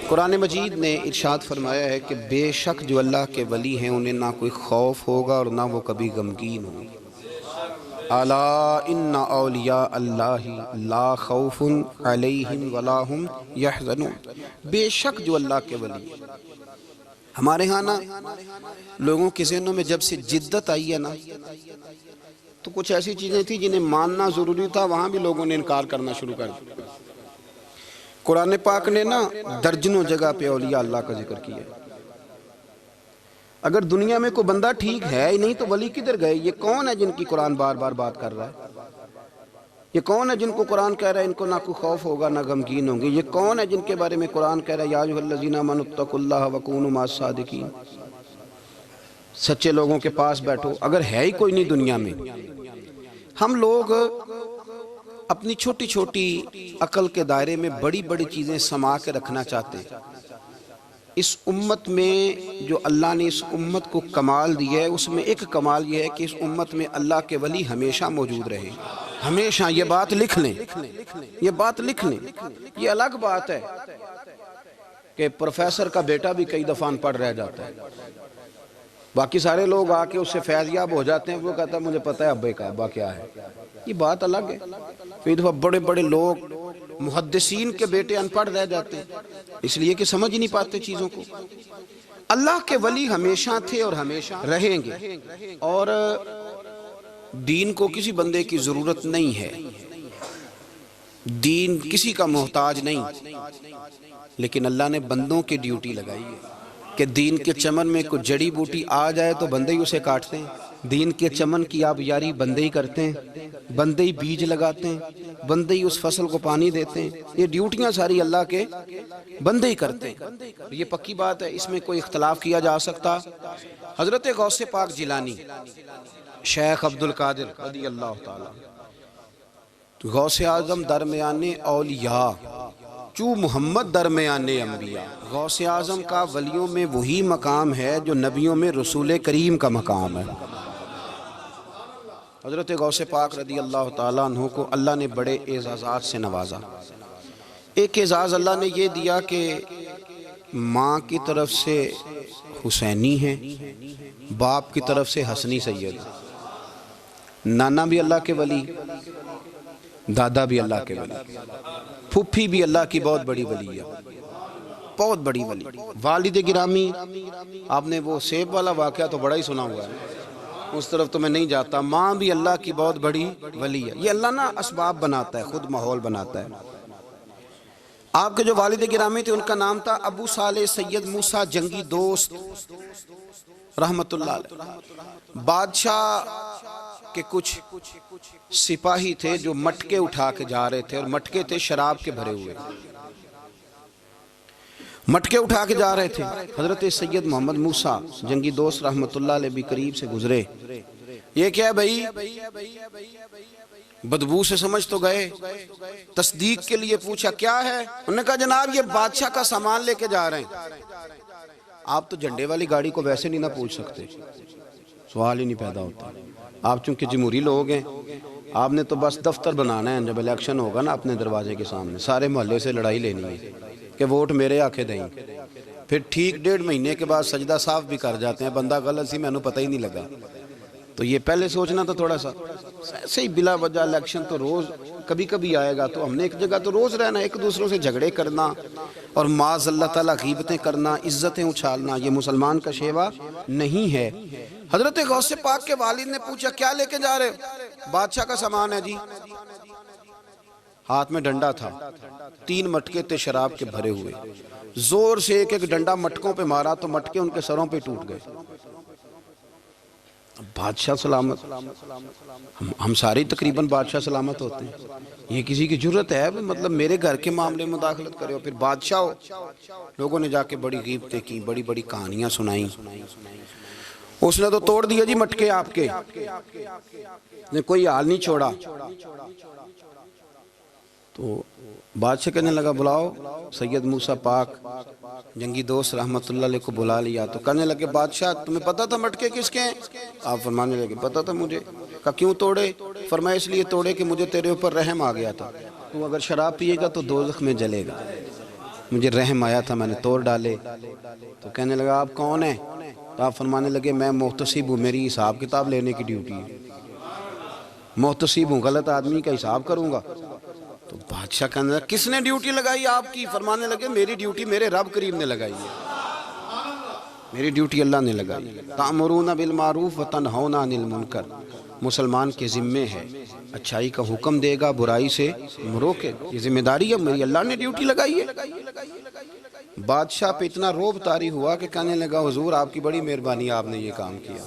قرآن مجید نے ارشاد فرمایا ہے کہ بے شک جو اللہ کے ولی ہیں انہیں نہ کوئی خوف ہوگا اور نہ وہ کبھی غمگین ہوں گے۔ الا ان اولیاء اللہ لا خوف علیہم ولا هم یحزنون۔ بے شک جو اللہ کے ولی ہیں۔ ہمارے ہاں نا لوگوں کے ذہنوں میں جب سے جدت آئی ہے نا تو کچھ ایسی چیزیں تھیں جنہیں ماننا ضروری تھا، وہاں بھی لوگوں نے انکار کرنا شروع کر دیا۔ قرآن پاک نے نا درجنوں جگہ پہ اولیاء اللہ کا ذکر کیا ہے۔ اگر دنیا میں کوئی بندہ ٹھیک ہے ہی نہیں تو ولی کدھر گئے؟ یہ کون ہے جن کی قرآن بار بار بات کر رہا ہے؟ یہ کون ہے جن کو قرآن کہہ رہا ہے ان کو نہ کوئی خوف ہوگا نہ غمگین ہوں گے؟ یہ کون ہے جن کے بارے میں قرآن کہہ رہا ہے یا ایھا الذین آمنوا اتقوا اللہ وکونوا مع الصادقین؟ سچے لوگوں کے پاس بیٹھو۔ اگر ہے ہی کوئی نہیں دنیا میں، ہم لوگ اپنی چھوٹی چھوٹی عقل کے دائرے میں بڑی بڑی چیزیں سما کے رکھنا چاہتے ہیں۔ اس امت میں جو اللہ نے اس امت کو کمال دیا ہے اس میں ایک کمال یہ ہے کہ اس امت میں اللہ کے ولی ہمیشہ موجود رہے، ہمیشہ۔ یہ بات لکھ لیں، یہ بات لکھ لیں۔ یہ الگ بات ہے کہ پروفیسر کا بیٹا بھی کئی دفعہ ان پڑھ رہ جاتا ہے، باقی سارے لوگ آ کے اس سے فیض یاب ہو جاتے ہیں، وہ کہتا ہے مجھے پتہ ہے ابے کا ابا کیا ہے۔ یہ بات الگ ہے۔ کئی دفعہ بڑے بڑے لوگ محدثین کے بیٹے ان پڑھ رہ جاتے ہیں اس لیے کہ سمجھ ہی نہیں پاتے چیزوں کو۔ اللہ کے ولی ہمیشہ تھے اور ہمیشہ رہیں گے، اور دین کو کسی بندے کی ضرورت نہیں ہے، دین کسی کا محتاج نہیں، لیکن اللہ نے بندوں کی ڈیوٹی لگائی ہے کہ دین کے چمن میں کوئی جڑی بوٹی آ جائے تو بندے ہی اسے کاٹتے ہیں، دین کے چمن کی آبیاری بندے ہی کرتے ہیں، بندے ہی بیج لگاتے ہیں، بندے ہی اس فصل کو پانی دیتے ہیں۔ یہ ڈیوٹیاں ساری اللہ کے بندے ہی کرتے ہیں، یہ پکی بات ہے، اس میں کوئی اختلاف کیا جا سکتا۔ حضرت غوث پاک جیلانی شیخ عبد القادر رضی اللہ تعالی، غوث اعظم درمیان اولیاء چو محمد درمیان انبیاء۔ غوث اعظم کا ولیوں میں وہی مقام ہے جو نبیوں میں رسول کریم کا مقام ہے۔ حضرت غوث پاک رضی اللہ تعالیٰ عنہ کو اللہ نے بڑے اعزازات سے نوازا۔ ایک اعزاز اللہ نے یہ دیا کہ ماں کی طرف سے حسینی ہیں، باپ کی طرف سے حسنی سید، نانا بھی اللہ کے ولی، دادا بھی اللہ کے ولی، پھپھی بھی اللہ کی بہت بڑی ولی ہے، بہت بڑی ولی۔ والد گرامی، آپ نے وہ سیب والا واقعہ تو بڑا ہی سنا ہوا ہے، اس طرف تو میں نہیں جاتا۔ ماں بھی اللہ کی بہت بڑی ولی ہے۔ یہ اللہ نا اسباب بناتا ہے، خود ماحول بناتا ہے۔ آپ کے جو والد گرامی تھے ان کا نام تھا ابو صالح سید موسیٰ جنگی دوست رحمت اللہ علیہ۔ بادشاہ کے کچھ سپاہی تھے جو مٹکے اٹھا کے جا رہے تھے، اور مٹکے تھے شراب کے بھرے ہوئے، مٹکے اٹھا کے جا رہے تھے۔ حضرت سید محمد موسیٰ جنگی دوست رحمت اللہ علیہ بھی قریب سے گزرے۔ یہ کیا ہے بھائی؟ بدبو سے سمجھ تو گئے، تصدیق کے لیے پوچھا کیا ہے؟ انہوں نے کہا جناب یہ بادشاہ کا سامان لے کے جا رہے ہیں۔ آپ تو جھنڈے والی گاڑی کو ویسے نہیں نہ پوچھ سکتے، سوال ہی نہیں پیدا ہوتا۔ آپ چونکہ جمہوری لوگ ہیں، آپ نے تو بس دفتر بنانا ہے، جب الیکشن ہوگا نا اپنے دروازے کے سامنے سارے محلے سے لڑائی لینی ہے کہ ووٹ میرے آکھے دیں، پھر ٹھیک 1.5 مہینے کے بعد سجدہ صاف بھی کر جاتے ہیں، بندہ غلط سی میں نے پتہ ہی نہیں لگا۔ تو یہ پہلے سوچنا تو تھوڑا سا ایسے ہی بلا وجہ الیکشن تو روز کبھی کبھی آئے گا، تو ہم نے ایک جگہ تو روز رہنا، ایک دوسروں سے جھگڑے کرنا اور معاذ اللہ تعالیٰ غیبتیں کرنا، عزتیں اچھالنا، یہ مسلمان کا شیوا نہیں ہے۔ حضرت غوث پاک کے والد نے پوچھا کیا لے کے جا رہے؟ بادشاہ کا سامان ہے جی۔ ہاتھ میں ڈنڈا تھا، 3 مٹکے تھے شراب کے بھرے ہوئے، زور سے ایک ڈنڈا مٹکوں پہ مارا تو مٹکے ان کے سروں پہ ٹوٹ گئے۔ بادشاہ سلامت، ہم سارے تقریباً بادشاہ سلامت ہوتے ہیں، یہ کسی کی جرت ہے مطلب میرے گھر کے معاملے میں مداخلت کرے ہو، پھر بادشاہ ہو۔ لوگوں نے جا کے بڑی غیبتیں کی، بڑی بڑی کہانیاں سنائیں۔ اس نے تو توڑ دیا جی مٹکے آپ کے، نے کوئی حال نہیں چھوڑا۔ تو بادشاہ کہنے لگا بلاؤ سید موسیٰ پاک جنگی دوست رحمت اللہ علیہ کو بلا لیا۔ تو کہنے لگے بادشاہ تمہیں پتا تھا مٹکے کس کے ہیں؟ آپ فرمانے لگے پتا تھا مجھے۔ کہا کیوں توڑے؟ فرمایا اس لیے توڑے کہ مجھے تیرے اوپر رحم آ گیا تھا، تو اگر شراب پیے گا تو دوزخ میں جلے گا۔ مجھے رحم آیا تھا، میں نے توڑ ڈالے۔ تو کہنے لگا آپ کون ہیں؟ تو آپ فرمانے لگے میں محتسب ہوں، میری حساب کتاب لینے کی ڈیوٹی ہے، محتسب ہوں، غلط آدمی کا حساب کروں گا۔ تو بادشاہ کہنے لگا کس نے ڈیوٹی لگائی آپ کی؟ فرمانے لگے میری ڈیوٹی میرے رب کریم نے لگائی ہے، میری ڈیوٹی اللہ نے لگائی ہے۔ تأمرون بالمعروف وتنہون عن المنکر، مسلمان کے ذمے ہے اچھائی کا حکم دے گا، برائی سے روکے گا، یہ ذمہ داری ہے، میری اللہ نے ڈیوٹی لگائی ہے۔ بادشاہ پہ اتنا روب طاری ہوا کہ کہنے لگا حضور آپ کی بڑی مہربانی، آپ نے یہ کام کیا۔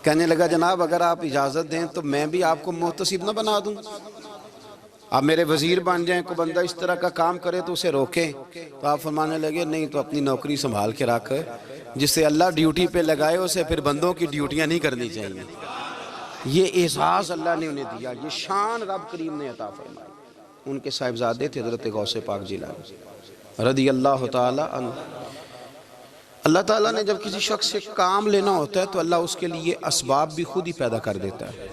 کہنے لگا جناب اگر آپ اجازت دیں تو میں بھی آپ کو محتسب نہ بنا دوں، آپ میرے وزیر بن جائیں، کوئی بندہ اس طرح کا کام کرے تو اسے روکیں۔ تو آپ فرمانے لگے نہیں، تو اپنی نوکری سنبھال کے رکھ، جسے اللہ ڈیوٹی پہ لگائے اسے پھر بندوں کی ڈیوٹیاں نہیں کرنی چاہیے۔ یہ اعزاز اللہ نے انہیں دیا، یہ شان رب کریم نے عطا فرمائی۔ ان کے صاحبزادے تھے حضرت غوث پاک جیلانی رضی اللہ تعالی عنہ۔ اللہ تعالیٰ نے جب کسی شخص سے کام لینا ہوتا ہے تو اللہ اس کے لیے اسباب بھی خود ہی پیدا کر دیتا ہے۔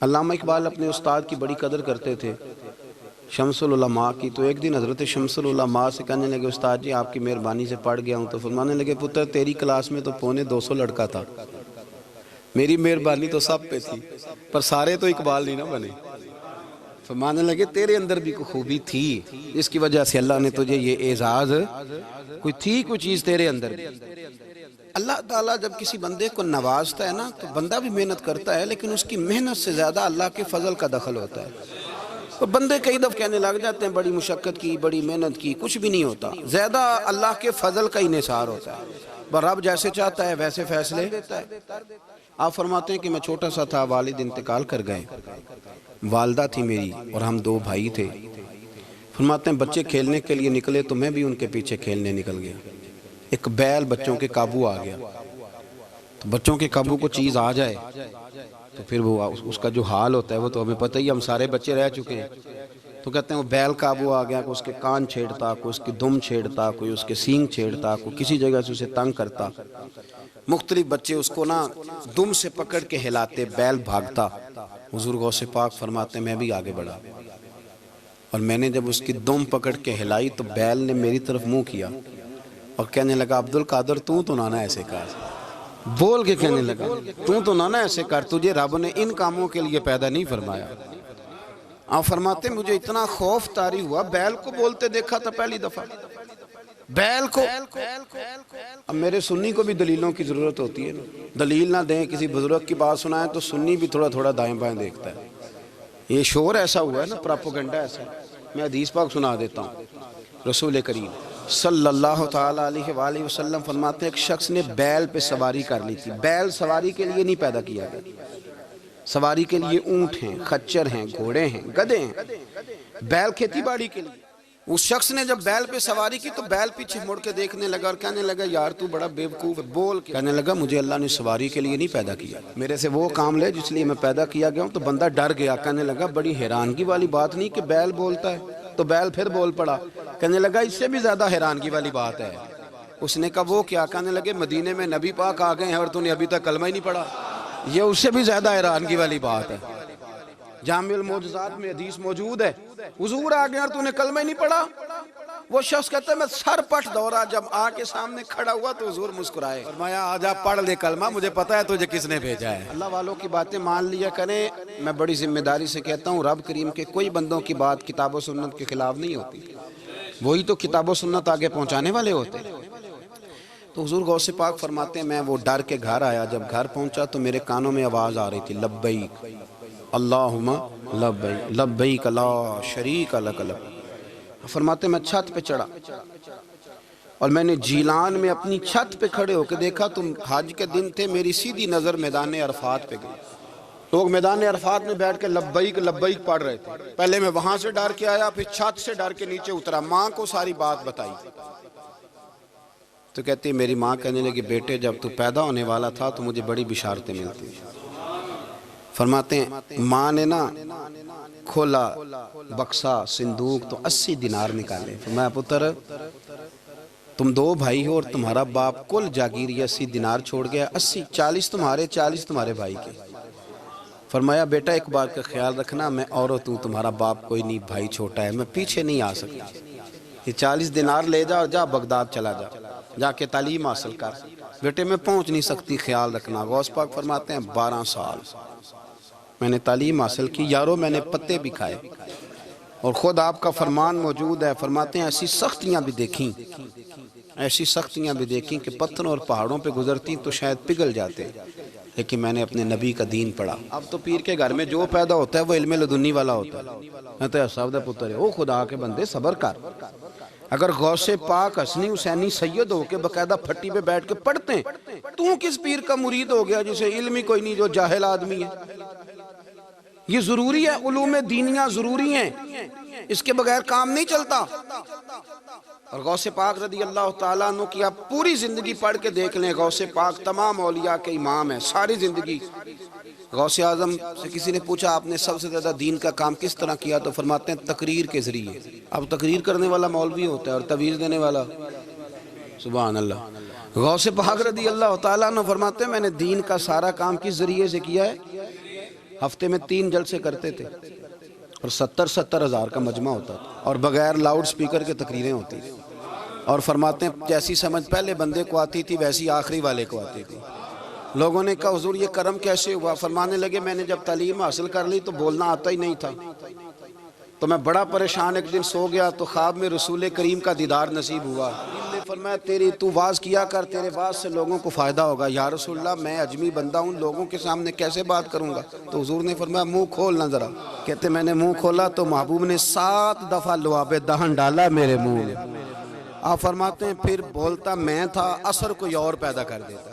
علامہ اقبال اپنے استاد کی بڑی قدر کرتے تھے، شمس العلماء کی۔ تو ایک دن حضرت شمس العلماء سے کہنے لگے استاد جی آپ کی مہربانی سے پڑھ گیا ہوں۔ تو فرمانے لگے پتر تیری کلاس میں تو 250 لڑکا تھا، میری مہربانی تو سب پہ تھی، پر سارے تو اقبال نہیں نہ بنے۔ فرمانے لگے تیرے اندر بھی کوئی خوبی تھی، اس کی وجہ سے اللہ نے تجھے یہ اعزاز، کوئی چیز تیرے اندر بھی۔ اللہ تعالیٰ جب کسی بندے کو نوازتا ہے نا تو بندہ بھی محنت کرتا ہے، لیکن اس کی محنت سے زیادہ اللہ کے فضل کا دخل ہوتا ہے۔ تو بندے کئی دفعہ کہنے لگ جاتے ہیں بڑی مشقت کی، بڑی محنت کی، کچھ بھی نہیں ہوتا، زیادہ اللہ کے فضل کا انحصار ہوتا ہے۔ پر رب جیسے چاہتا ہے ویسے فیصلے دیتا ہے۔ آپ فرماتے ہیں کہ میں چھوٹا سا تھا، والد انتقال کر گئے، والدہ تھی میری اور ہم 2 بھائی تھے۔ فرماتے ہیں بچے کھیلنے کے لیے نکلے تو میں بھی ان کے پیچھے کھیلنے نکل گیا۔ ایک بیل بچوں کے قابو آ گیا، تو بچوں کے قابو کو چیز آ جائے تو پھر وہ اس کا جو حال ہوتا ہے وہ تو ہمیں پتہ ہی، ہم سارے بچے رہ چکے ہیں۔ تو کہتے ہیں وہ بیل قابو آ گیا، کوئی اس کے کان چھیڑتا، کوئی اس کی دم چھیڑتا، کوئی اس کے سینگ چھیڑتا، کوئی کسی جگہ سے اسے تنگ کرتا۔ مختلف بچے اس کو نا دم سے پکڑ کے ہلاتے، بیل بھاگتا۔ حضور غوث پاک فرماتے میں بھی آگے بڑھا، اور میں نے جب اس کی دم پکڑ کے ہلائی تو بیل نے میری طرف منہ کیا اور کہنے لگا عبدالقادر تو نانا ایسے کر، بول کے کہنے لگا تو نانا ایسے کر، تجھے رب نے ان کاموں کے لیے پیدا نہیں فرمایا۔ آپ فرماتے مجھے اتنا خوف طاری ہوا، بیل کو بولتے دیکھا تھا پہلی دفعہ، بیل کو۔ اب میرے سنی کو بھی دلیلوں کی ضرورت ہوتی ہے، دلیل نہ دیں، کسی بزرگ کی بات سنائیں تو سنی بھی تھوڑا تھوڑا دائیں بائیں دیکھتا ہے۔ یہ شور ایسا ہوا ہے نا، پراپوگنڈا ایسا ہے۔ میں حدیث پاک سنا دیتا ہوں۔ رسول کریم صلی اللہ تعالیٰ علیہ وآلہ وسلم فرماتے ہیں ایک شخص نے بیل پہ سواری کر لی تھی۔ بیل سواری کے لیے نہیں پیدا کیا گیا، سواری کے لیے اونٹ ہیں، خچر ہیں، گھوڑے ہیں، گدھے ہیں، بیل کھیتی باڑی کے لیے۔ اس شخص نے جب بیل پہ سواری کی تو بیل پیچھے مڑ کے دیکھنے لگا اور کہنے لگا یار تو بڑا بیوقوف ہے، بول کے کہنے لگا مجھے اللہ نے سواری کے لیے نہیں پیدا کیا، میرے سے وہ کام لے جس لیے میں پیدا کیا گیا ہوں۔ تو بندہ ڈر گیا، کہنے لگا بڑی حیرانگی والی بات نہیں کہ بیل بولتا ہے، تو بیل پھر بول پڑا۔ کہنے لگا اس سے بھی زیادہ حیرانگی والی بات ہے۔ اس نے کہا وہ کیا؟ کہنے لگے مدینے میں نبی پاک آ گئے ہیں اور تو نے ابھی تک کلمہ ہی نہیں پڑھا، یہ اس سے بھی زیادہ حیرانگی والی بات ہے۔ جامع المعجزات میں حدیث موجود ہے، حضور آ گئے اور تو نے کلمہ ہی نہیں پڑھا۔ وہ شخص کہتا ہے میں سر پٹ دورا، جب آ کے سامنے کھڑا ہوا تو حضور مسکرائے، فرمایا آجا پڑھ لے کلمہ، مجھے پتہ ہے تجھے کس نے بھیجا ہے۔ اللہ والوں کی باتیں مان لیا کریں، میں بڑی ذمہ داری سے کہتا ہوں رب کریم کے کوئی بندوں کی بات کتاب و سنت کے خلاف نہیں ہوتی، وہی تو کتاب و سنت آگے پہنچانے والے ہوتے۔ تو حضور غوث پاک فرماتے ہیں میں وہ ڈر کے گھر آیا، جب گھر پہنچا تو میرے کانوں میں آواز آ رہی تھی لبیک اللہم لبیک لبیک لا شریک لک لبیک۔ فرماتے میں چھت پہ چڑھا اور میں نے جیلان میں اپنی چھت پہ کھڑے ہو کے دیکھا تو حج کے دن تھے، میری سیدھی نظر میدان عرفات پہ گئی، لوگ میدان عرفات میں بیٹھ کے لبیک لبیک پڑھ رہے تھے۔ پہلے میں وہاں سے ڈر کے آیا، پھر چھت سے ڈر کے نیچے اترا، ماں کو ساری بات بتائی تو کہتی میری ماں کہنے لگی بیٹے جب تو پیدا ہونے والا تھا تو مجھے بڑی بشارتیں ملتی۔ فرماتے ہیں ماں نے نا کھولا بکسا صندوق تو 80 دینار نکالے، فرمایا پتر تم 2 بھائی ہو اور تمہارا باپ کل جاگیر 80 دینار چھوڑ گیا، 80 40 تمہارے 40 تمہارے بھائی کے۔ فرمایا بیٹا ایک بات کا خیال رکھنا، میں عورت ہوں، تمہارا باپ کوئی نہیں، بھائی چھوٹا ہے، میں پیچھے نہیں آ سکتا، یہ 40 دینار لے جا اور جا بغداد چلا جا، جا کے تعلیم حاصل کر، بیٹے میں پہنچ نہیں سکتی، خیال رکھنا۔ غوث پاک فرماتے ہیں 12 سال میں نے تعلیم حاصل کی یارو، میں نے پتے بھی کھائے، اور خود آپ کا فرمان موجود ہے، فرماتے ہیں ایسی سختیاں بھی دیکھیں، ایسی سختیاں بھی دیکھیں کہ پتھروں اور پہاڑوں پہ گزرتی تو شاید پگھل جاتے، لیکن میں نے اپنے نبی کا دین پڑھا۔ اب تو پیر کے گھر میں جو پیدا ہوتا ہے وہ علم لدنی والا ہوتا ہے۔ میں تو صاحب دا پتر ہے، او خدا کے بندے صبر کر۔ اگر غوث پاک حسنی حسینی سید ہو کے باقاعدہ پھٹی پہ بیٹھ کے پڑھتے ہیں، تو کس پیر کا مرید ہو گیا جسے علم ہی کوئی نہیں، جو جاہل آدمی ہے؟ یہ ضروری ہے، علوم دینیاں ضروری ہیں، اس کے بغیر کام نہیں چلتا۔ اور غوث پاک رضی اللہ تعالیٰ عنہ کی آپ پوری زندگی پڑھ کے دیکھ لیں، غوث پاک تمام اولیاء کے امام ہیں، ساری زندگی۔ غوث اعظم سے کسی نے پوچھا آپ نے سب سے زیادہ دین کا کام کس طرح کیا، تو فرماتے ہیں تقریر کے ذریعے۔ اب تقریر کرنے والا مولوی ہوتا ہے اور تویز دینے والا، سبحان اللہ۔ غوث پاک رضی اللہ تعالیٰ عنہ فرماتے ہیں میں نے دین کا سارا کام کس ذریعے سے کیا ہے؟ ہفتے میں 3 جلسے کرتے تھے، اور 70 ہزار کا مجمع ہوتا تھا، اور بغیر لاؤڈ سپیکر کے تقریریں ہوتی تھیں، اور فرماتے ہیں جیسی سمجھ پہلے بندے کو آتی تھی ویسی آخری والے کو آتی تھی۔ لوگوں نے کہا حضور یہ کرم کیسے ہوا؟ فرمانے لگے میں نے جب تعلیم حاصل کر لی تو بولنا آتا ہی نہیں تھا، تو میں بڑا پریشان، ایک دن سو گیا تو خواب میں رسول کریم کا دیدار نصیب ہوا۔ نے فرمایا تو واز کیا کر، تیرے واز سے لوگوں کو فائدہ ہوگا۔ یا رسول اللہ میں اجمی بندہ ہوں، لوگوں کے سامنے کیسے بات کروں گا؟ تو حضور نے فرمایا منہ کھولنا ذرا۔ کہتے میں نے منہ کھولا تو محبوب نے 7 دفعہ لعاب دہن ڈالا میرے منہ میں۔ آپ فرماتے ہیں پھر بولتا میں تھا، اثر کوئی اور پیدا کر دیتا۔